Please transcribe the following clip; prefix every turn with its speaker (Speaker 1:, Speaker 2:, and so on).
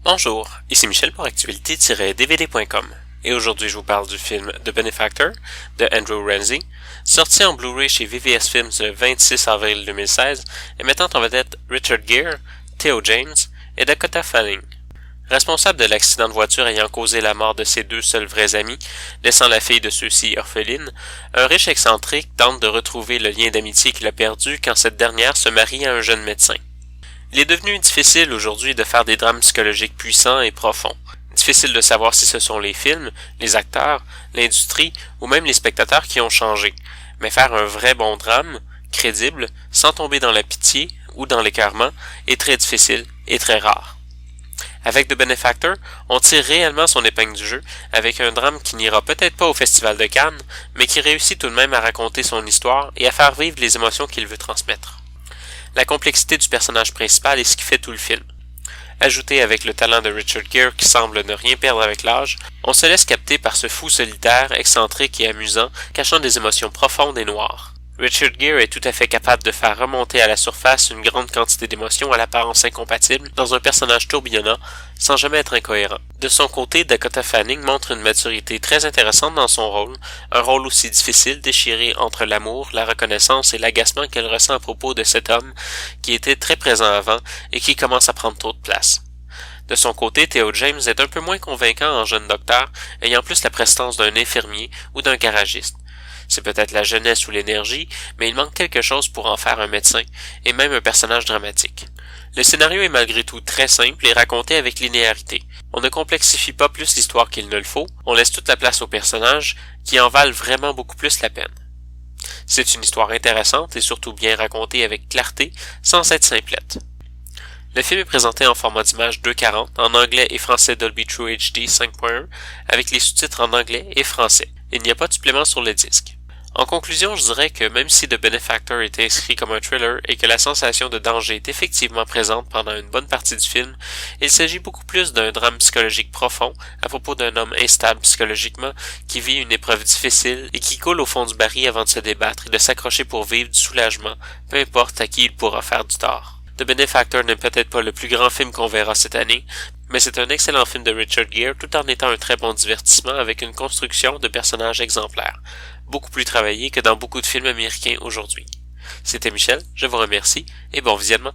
Speaker 1: Bonjour, ici Michel pour Actualité-DVD.com et aujourd'hui je vous parle du film The Benefactor de Andrew Ramsey, sorti en Blu-ray chez VVS Films le 26 avril 2016 et mettant en vedette Richard Gere, Theo James et Dakota Fanning. Responsable de l'accident de voiture ayant causé la mort de ses deux seuls vrais amis, laissant la fille de ceux-ci orpheline, un riche excentrique tente de retrouver le lien d'amitié qu'il a perdu quand cette dernière se marie à un jeune médecin. Il est devenu difficile aujourd'hui de faire des drames psychologiques puissants et profonds. Difficile de savoir si ce sont les films, les acteurs, l'industrie ou même les spectateurs qui ont changé. Mais faire un vrai bon drame, crédible, sans tomber dans la pitié ou dans l'écœurement, est très difficile et très rare. Avec The Benefactor, on tire réellement son épingle du jeu avec un drame qui n'ira peut-être pas au Festival de Cannes, mais qui réussit tout de même à raconter son histoire et à faire vivre les émotions qu'il veut transmettre. La complexité du personnage principal est ce qui fait tout le film. Ajouté avec le talent de Richard Gere qui semble ne rien perdre avec l'âge, on se laisse capter par ce fou solitaire, excentrique et amusant, cachant des émotions profondes et noires. Richard Gere est tout à fait capable de faire remonter à la surface une grande quantité d'émotions à l'apparence incompatible dans un personnage tourbillonnant, sans jamais être incohérent. De son côté, Dakota Fanning montre une maturité très intéressante dans son rôle, un rôle aussi difficile, déchiré entre l'amour, la reconnaissance et l'agacement qu'elle ressent à propos de cet homme qui était très présent avant et qui commence à prendre trop de place. De son côté, Theo James est un peu moins convaincant en jeune docteur, ayant plus la prestance d'un infirmier ou d'un garagiste. C'est peut-être la jeunesse ou l'énergie, mais il manque quelque chose pour en faire un médecin, et même un personnage dramatique. Le scénario est malgré tout très simple et raconté avec linéarité. On ne complexifie pas plus l'histoire qu'il ne le faut, on laisse toute la place aux personnages, qui en valent vraiment beaucoup plus la peine. C'est une histoire intéressante et surtout bien racontée avec clarté, sans être simplette. Le film est présenté en format d'image 2.40, en anglais et français Dolby True HD 5.1, avec les sous-titres en anglais et français. Il n'y a pas de supplément sur le disque. En conclusion, je dirais que même si The Benefactor est inscrit comme un thriller et que la sensation de danger est effectivement présente pendant une bonne partie du film, il s'agit beaucoup plus d'un drame psychologique profond à propos d'un homme instable psychologiquement qui vit une épreuve difficile et qui coule au fond du baril avant de se débattre et de s'accrocher pour vivre du soulagement, peu importe à qui il pourra faire du tort. The Benefactor n'est peut-être pas le plus grand film qu'on verra cette année, mais c'est un excellent film de Richard Gere tout en étant un très bon divertissement avec une construction de personnages exemplaires, beaucoup plus travaillé que dans beaucoup de films américains aujourd'hui. C'était Michel, je vous remercie et bon visionnement.